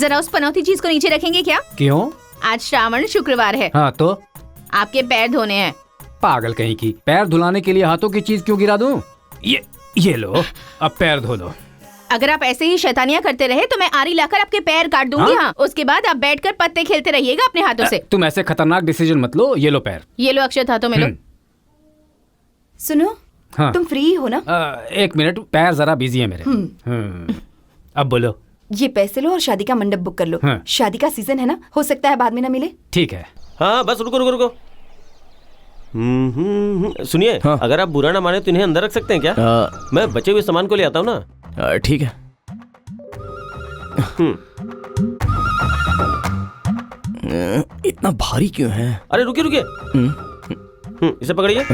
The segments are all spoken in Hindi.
जरा उस पनौती चीज को नीचे रखेंगे क्या? क्यों? आज श्रावण शुक्रवार है। हाँ तो आपके पैर धोने हैं। पागल कहीं की, पैर धुलाने के लिए हाथों की चीज क्यों गिरा दूं? ये लो, अब पैर धो लो। अगर आप ऐसे ही शैतानियां करते रहे तो मैं आरी लाकर आपके पैर काट दूंगी। हाँ? उसके बाद आप बैठकर पत्ते खेलते रहिएगा अपने हाथों से। तुम ऐसे खतरनाक डिसीजन मत लो। ये लो पैर। ये लो अक्षत, हाथों में लो। सुनो, हाँ। तुम फ्री हो ना? 1 मिनट, पैर जरा बिजी है मेरे। अब बोलो। ये पैसे लो और शादी का मंडप बुक कर लो। हाँ। शादी का सीजन है ना, हो सकता है बाद में ना मिले। ठीक है। हाँ बस रुको रुको रुको। सुनिए, हाँ। अगर आप बुरा ना माने तो इन्हें अंदर रख सकते हैं क्या? मैं बचे हुए सामान को ले आता हूँ ना। ठीक है। इतना भारी क्यों है? अरे रुकिए रुकिए, इसे पकड़िए।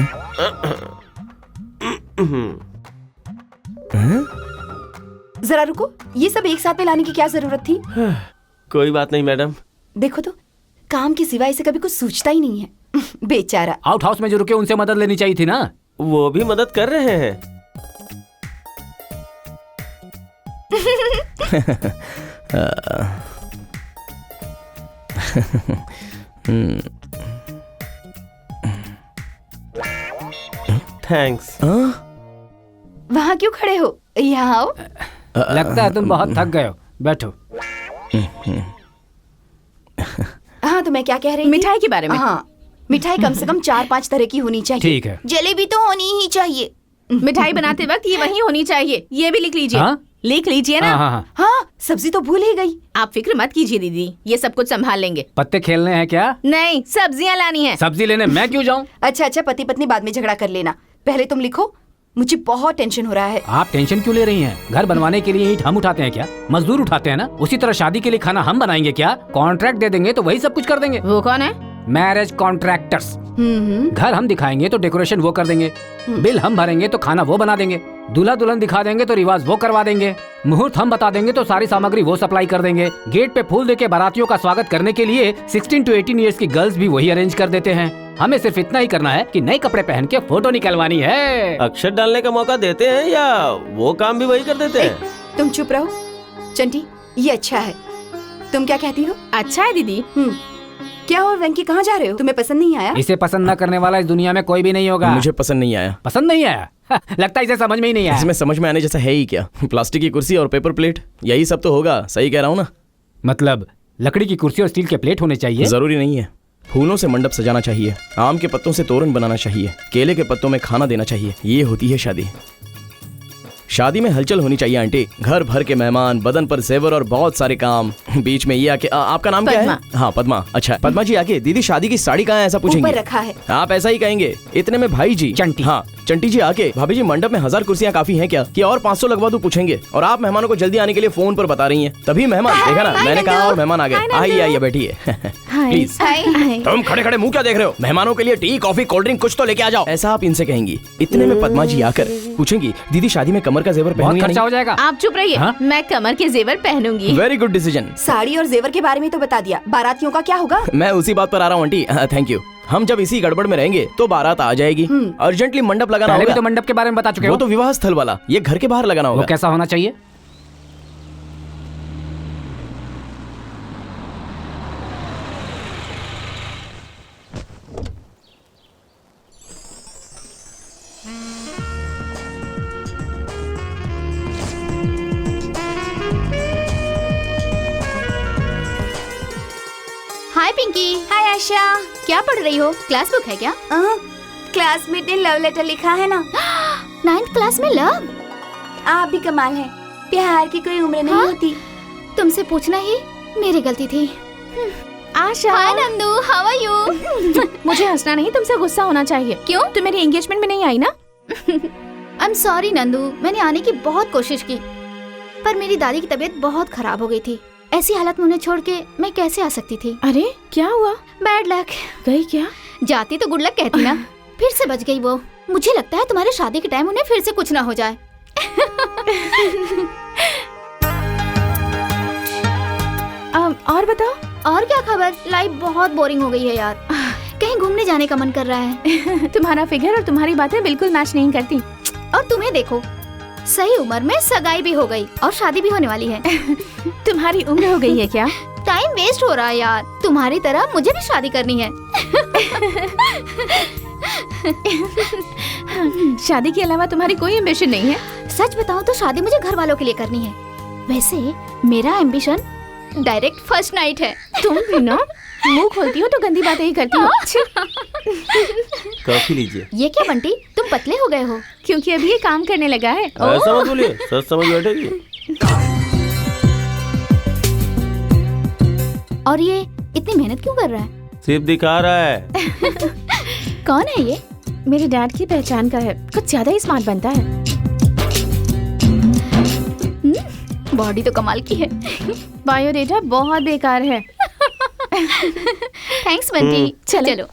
जरा रुको, ये सब एक साथ में लाने की क्या जरूरत थी? कोई बात नहीं मैडम। देखो तो, काम के सिवाय इसे कभी कुछ सोचता ही नहीं है। बेचारा। आउट हाउस में जो रुके उनसे मदद लेनी चाहिए थी ना। वो भी मदद कर रहे हैं। थैंक्स। वहाँ क्यों खड़े हो? यहाँ आओ। लगता है तुम बहुत थक गए हो, बैठो। हाँ, तो मैं क्या कह रही थी? मिठाई के बारे में। हाँ, मिठाई कम से कम 4-5 तरह की होनी चाहिए। ठीक है। जलेबी तो होनी ही चाहिए। मिठाई बनाते वक्त ये वही होनी चाहिए। ये भी लिख लीजिए। हाँ? लिख लीजिए ना। हाँ। हाँ, सब्जी तो भूल ही गई। आप फिक्र मत कीजिए दीदी, ये सब कुछ संभाल लेंगे। पत्ते खेलने हैं क्या? नहीं, सब्जियां लानी है। सब्जी लेने मैं क्यों जाऊँ? अच्छा, पति पत्नी बाद में झगड़ा कर लेना, पहले तुम लिखो। मुझे बहुत टेंशन हो रहा है। आप टेंशन क्यों ले रही हैं? घर बनवाने के लिए ईंट हम उठाते हैं क्या? मजदूर उठाते हैं ना। उसी तरह शादी के लिए खाना हम बनाएंगे क्या? कॉन्ट्रैक्ट दे देंगे तो वही सब कुछ कर देंगे। वो कौन है? Marriage contractors. घर हम दिखाएंगे तो डेकोरेशन वो कर देंगे, बिल हम भरेंगे तो खाना वो बना देंगे, दूल्हा दुल्हन दिखा देंगे तो रिवाज वो करवा देंगे, मुहूर्त हम बता देंगे तो सारी सामग्री वो सप्लाई कर देंगे, गेट पे फूल देके बारातियों का स्वागत करने के लिए 16 to 18 ईयर्स की गर्ल्स भी वही अरेंज कर देते हैं। हमें सिर्फ इतना ही करना है कि नए कपड़े पहन के फोटो निकलवानी है। अक्षर डालने का मौका देते हैं या वो काम भी वही कर देते हैं? तुम चुप रहो। चंटी, ये अच्छा है। तुम क्या कहती हो? अच्छा है दीदी। क्या हो वेंकी, कहाँ जा रहे हो? तुम्हें पसंद नहीं आया? इसे पसंद न करने वाला इस दुनिया में कोई भी नहीं होगा। मुझे पसंद नहीं आया। पसंद नहीं आया? लगता है इसे समझ में ही नहीं आया। इसमें समझ में आने जैसा है ही क्या? प्लास्टिक की कुर्सी और पेपर प्लेट, यही सब तो होगा। सही कह रहा हूँ ना? मतलब लकड़ी की कुर्सी और स्टील के प्लेट होने चाहिए? जरूरी नहीं है। फूलों से मंडप सजाना चाहिए, आम के पत्तों से तोरण बनाना चाहिए, केले के पत्तों में खाना देना चाहिए। ये होती है शादी। शादी में हलचल होनी चाहिए आंटी। घर भर के मेहमान, बदन पर जेवर और बहुत सारे काम। बीच में ये आके आपका नाम क्या है? हाँ पद्मा। अच्छा पद्मा जी आके, दीदी शादी की साड़ी कहाँ है ऐसा पूछेंगे? ऊपर रखा है। आप ऐसा ही कहेंगे। इतने में भाई जी चंटी। हाँ चंटी जी आके, भाभी जी मंडप में 1000 कुर्सियाँ काफी हैं क्या, कि और 500 लगवा दूं पूछेंगे। और आप मेहमानों को जल्दी आने के लिए फोन पर बता रही हैं। तभी मेहमान, देखा ना मैंने कहा, और मेहमान आ गए। आइए बैठिए प्लीज। तुम खड़े खड़े मुंह क्या देख रहे हो? मेहमानों के लिए टी कॉफी कोल्ड ड्रिंक कुछ तो लेके आ जाओ, ऐसा आप इनसे कहेंगी। इतने में पद्मा जी आकर पूछेंगी, दीदी शादी में कमर का जेवर बहुत खर्चा हो जाएगा। आप चुप रहिए। हाँ? मैं कमर के जेवर पहनूंगी। Very good decision. साड़ी और जेवर के बारे में तो बता दिया, बारातियों का क्या होगा? मैं उसी बात पर आ रहा हूँ आंटी। Thank you. हम जब इसी गड़बड़ में रहेंगे तो बारात आ जाएगी। अर्जेंटली मंडप लगाना पहले भी होगा। तो मंडप के बारे में बता चुके हो। वो तो विवाह स्थल वाला, ये घर के बाहर लगाना वो होगा। कैसा होना चाहिए? हाय पिंकी। हाय आशा। क्या पढ़ रही हो? क्लास बुक है क्या? क्लासमेट ने लव लेटर लिखा है ना। 9th क्लास में लव? आप भी कमाल है, प्यार की कोई उम्र नहीं हाँ? होती। तुमसे पूछना ही मेरी गलती थी। आशा। हाय नंदू, हाउ आर यू? मुझे हंसना नहीं, तुमसे गुस्सा होना चाहिए। क्यों? तुम मेरी एंगेजमेंट में नहीं आई ना? आई एम सॉरी नंदू, मैंने आने की बहुत कोशिश की, पर मेरी दादी की तबीयत बहुत खराब हो गई थी। ऐसी हालत में उन्हें छोड़ के मैं कैसे आ सकती थी? अरे क्या हुआ? Bad luck. गई क्या? जाती तो गुड लक कहती ना, फिर से बच गई वो। मुझे लगता है तुम्हारे शादी के टाइम उन्हें फिर से कुछ ना हो जाए। और बताओ। और क्या खबर? लाइफ बहुत बोरिंग हो गई है यार। कहीं घूमने जाने का मन कर रहा है। तुम्हारा फिगर और तुम्हारी बातें बिल्कुल मैच नहीं करती। और तुम्हें देखो, सही उम्र में सगाई भी हो गई और शादी भी होने वाली है। तुम्हारी उम्र हो गई है क्या? टाइम वेस्ट हो रहा है यार। तुम्हारी तरह मुझे भी शादी करनी है। शादी के अलावा तुम्हारी कोई एम्बिशन नहीं है? सच बताऊं तो शादी मुझे घर वालों के लिए करनी है। वैसे मेरा एम्बिशन डायरेक्ट फर्स्ट नाइट है। तुम भी ना मुंह खोलती हो तो गंदी बातें ही करती हो। कॉफी लीजिए। ये क्या बंटी, तुम पतले हो गए हो? क्योंकि अभी ये काम करने लगा है। ऐसा मत बोलिए, सच समझ बैठेगी। और ये इतनी मेहनत क्यों कर रहा है? सिर्फ दिखा रहा है। कौन है ये? मेरे डैड की पहचान का है, कुछ ज्यादा ही स्मार्ट बनता है। बॉडी तो कमाल की है। बायोडेटा बहुत बेकार है। थैंक्स बंटी। चलो।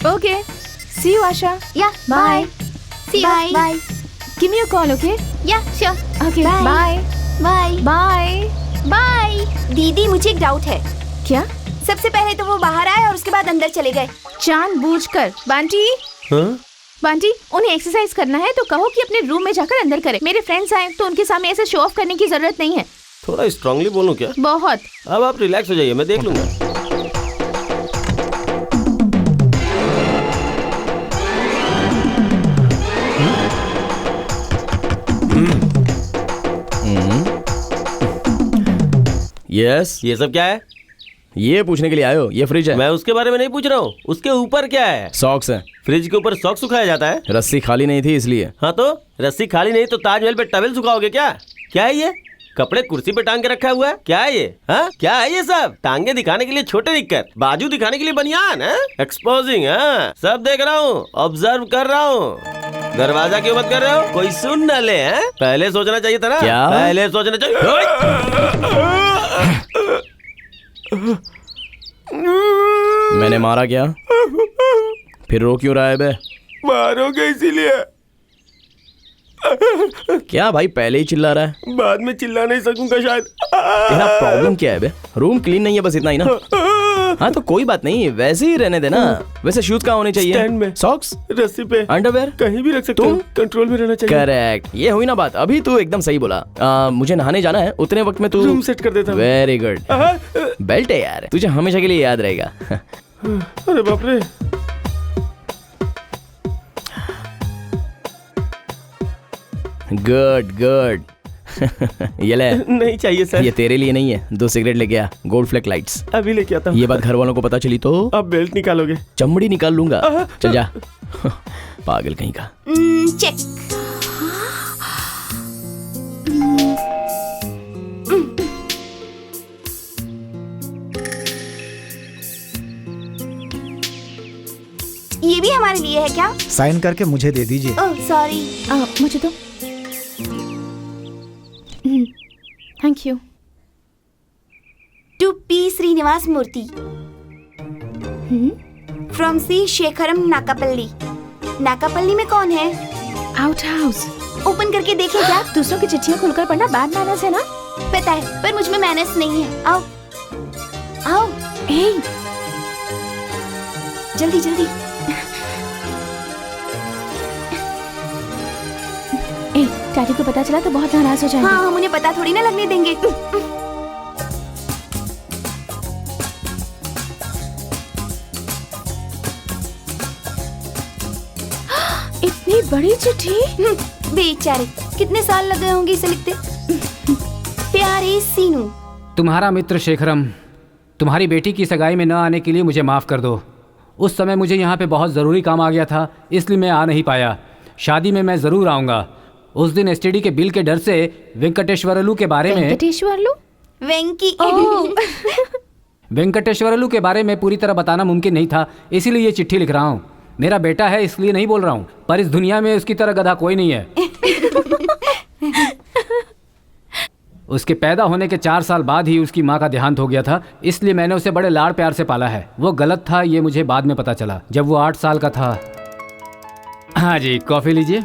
Okay, see you Asha. Yeah bye. See you. Bye. Give me a call, okay? Yeah sure. Okay, bye bye. Bye bye. दीदी मुझे एक डाउट है। क्या? सबसे पहले तो वो बाहर आए और उसके बाद अंदर चले गए। जानबूझकर। बांटी, हाँ? बांटी, उन्हें एक्सरसाइज करना है तो कहो कि अपने रूम में जाकर अंदर करें। मेरे फ्रेंड्स आए तो उनके सामने ऐसे शो ऑफ करने की जरूरत नहीं है। थोड़ा स्ट्रांगली बोलूं क्या? बहुत। अब आप रिलैक्स हो जाइए, मैं देख लूंगा। यस। ये सब क्या है? ये पूछने के लिए आए हो? ये फ्रिज है। मैं उसके बारे में नहीं पूछ रहा हूँ, उसके ऊपर क्या है? सॉक्स है। फ्रिज के ऊपर सॉक्स सुखाया जाता है? रस्सी खाली नहीं थी इसलिए। हाँ तो रस्सी खाली नहीं तो ताजमहल पे टवेल सुखाओगे क्या? क्या है ये? कपड़े कुर्सी पे टांग के रखा हुआ है? क्या है ये? हाँ क्या है ये सब? टांगे दिखाने के लिए छोटे निक्कर, बाजू दिखाने के लिए बनियान है? एक्सपोजिंग। हाँ सब देख रहा हूँ, ऑब्जर्व कर रहा हूँ। दरवाजा क्यों बंद कर रहे हो? कोई सुन न ले। हैं? पहले सोचना चाहिए था ना। क्या? पहले सोचना चाहिए। मैंने मारा क्या? फिर रो क्यों रहा है बे? मारोगे इसीलिए। क्या भाई पहले ही चिल्ला रहा है? बाद में चिल्ला नहीं सकूंगा शायद। तेरा प्रॉब्लम क्या है बे? रूम क्लीन नहीं है, बस इतना ही ना? हाँ तो कोई बात नहीं, वैसे ही रहने देना। वैसे शूज कहाँ होने चाहिए? स्टैंड में। सॉक्स? रस्सी पे। अंडरवेयर? कहीं भी रख सकते हो, कंट्रोल में रहना चाहिए। करेक्ट, ये हुई ना बात। अभी तू एकदम सही बोला। मुझे नहाने जाना है, उतने वक्त में तू रूम सेट कर देता हूँ। Very good. बेल्ट है यार, तुझे हमेशा के लिए याद रहेगा। अरे बाप रे। Good good. ये ले। नहीं चाहिए सर। ये तेरे लिए नहीं है, 2 सिगरेट लेके आ, गोल्ड फ्लैग लाइट्स। अभी लेके आता हूँ। ये बात घर वालों को पता चली तो अब बेल्ट निकालोगे? चमड़ी निकाल लूंगा। चल जा। पागल कहीं का। चेक। ये भी हमारे लिए है क्या? साइन करके मुझे दे दीजिए। Oh sorry. मुझे तो thank you. To P Srinivas Murthy from C Shekharam Nakapalli. Nakapalli में कौन है? Out house. ओपन करके देखें क्या? दूसरों की चिट्ठियां खुलकर पढ़ना बैड मैनर्स है ना? पता है, पर मुझ में मैनर्स नहीं है। आओ आओ। हे, जल्दी जल्दी। डैडी को पता चला तो बहुत नाराज हो जाएंगे। हाँ हम उन्हें पता थोड़ी ना लगने देंगे। इतनी बड़ी चिट्ठी। बेचारे, कितने साल लग गए होंगे इसे लिखते। प्यारे सीनू, तुम्हारा मित्र शेखरम, तुम्हारी बेटी की सगाई में न आने के लिए मुझे माफ़ कर दो। उस समय मुझे यहाँ पे बहुत ज़रूरी काम आ गया था, इसलिए मैं आ नहीं पाया। शादी में मैं ज़रूर आऊँगा। उस दिन एसटीडी के बिल के डर से वेंकटेश्वरलू के बारे में वेंकटेश्वरलू के बारे में पूरी तरह बताना मुमकिन नहीं था, इसीलिए ये चिट्ठी लिख रहा हूँ। मेरा बेटा है इसलिए नहीं बोल रहा हूँ, पर इस दुनिया में उसकी तरह गधा कोई नहीं है। उसके पैदा होने के 4 साल बाद ही उसकी माँ का देहांत हो गया था, इसलिए मैंने उसे बड़े लाड़ प्यार से पाला है। वो गलत था ये मुझे बाद में पता चला, जब वो 8 साल का था। हाँ जी, कॉफ़ी लीजिए।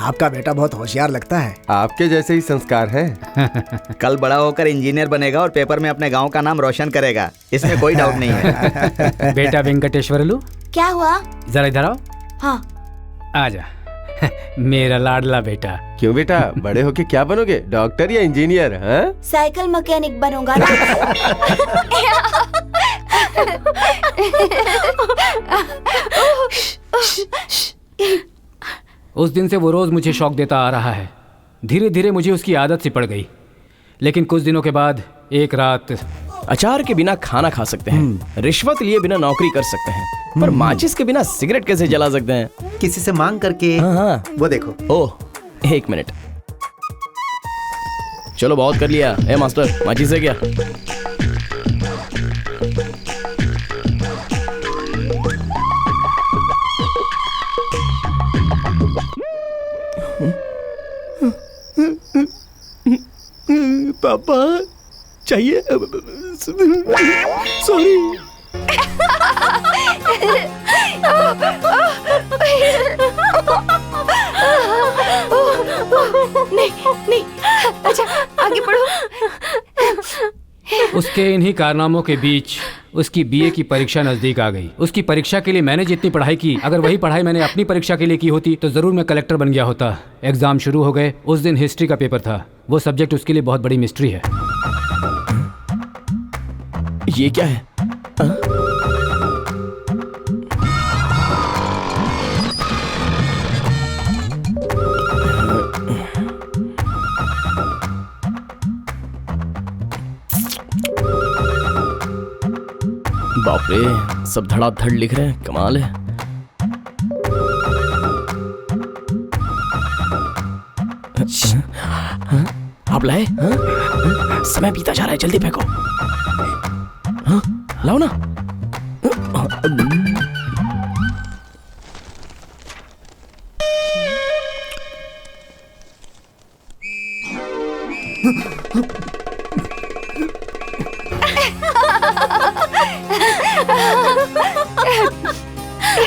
आपका बेटा बहुत होशियार लगता है। आपके जैसे ही संस्कार हैं। कल बड़ा होकर इंजीनियर बनेगा और पेपर में अपने गांव का नाम रोशन करेगा, इसमें कोई डाउट नहीं है। बेटा वेंकटेश्वरलू, क्या हुआ? जरा इधर आओ। हाँ। आजा मेरा लाडला बेटा। क्यों बेटा, बड़े होके क्या बनोगे, डॉक्टर या इंजीनियर? हाँ? साइकिल मैकेनिक बनूंगा ना। उस दिन से वो रोज मुझे शौक देता आ रहा है। धीरे धीरे मुझे उसकी आदत सी पड़ गई। लेकिन कुछ दिनों के बाद एक रात, अचार के बिना खाना खा सकते हैं, रिश्वत लिए बिना नौकरी कर सकते हैं, पर माचिस के बिना सिगरेट कैसे जला सकते हैं? किसी से मांग करके। हाँ। वो देखो। ओह, 1 मिनट। चलो बहुत कर लिया। ए मास्टर, माचिस है क्या? पापा चाहिए? सॉरी। नहीं, अच्छा आगे बढ़ो। उसके इन्हीं कारनामों के बीच उसकी बीए की परीक्षा नजदीक आ गई। उसकी परीक्षा के लिए मैंने जितनी पढ़ाई की, अगर वही पढ़ाई मैंने अपनी परीक्षा के लिए की होती तो जरूर मैं कलेक्टर बन गया होता। एग्जाम शुरू हो गए। उस दिन हिस्ट्री का पेपर था। वो सब्जेक्ट उसके लिए बहुत बड़ी मिस्ट्री है। ये क्या है? बाप रे, सब धड़ाधड़ लिख रहे हैं, कमाल है। आप लाए? समय बीता जा रहा है, जल्दी फेंको। लाओ ना।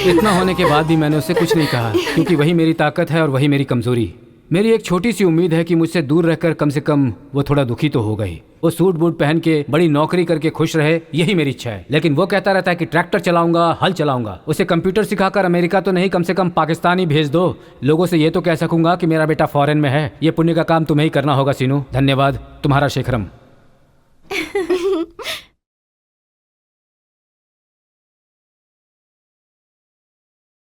इतना होने के बाद भी मैंने उससे कुछ नहीं कहा, क्योंकि वही मेरी ताकत है और वही मेरी कमजोरी। मेरी एक छोटी सी उम्मीद है कि मुझसे दूर रहकर कम से कम वो थोड़ा दुखी तो हो गई। वो सूट बूट पहन के बड़ी नौकरी करके खुश रहे, यही मेरी इच्छा है। लेकिन वो कहता रहता है कि ट्रैक्टर चलाऊंगा, हल चलाऊंगा। उसे कंप्यूटर सिखाकर अमेरिका तो नहीं, कम से कम पाकिस्तान ही भेज दो। लोगों से ये तो कह सकूंगा कि मेरा बेटा फॉरेन में है। ये पुण्य का काम तुम्हें ही करना होगा सीनू। धन्यवाद, तुम्हारा शेखरम।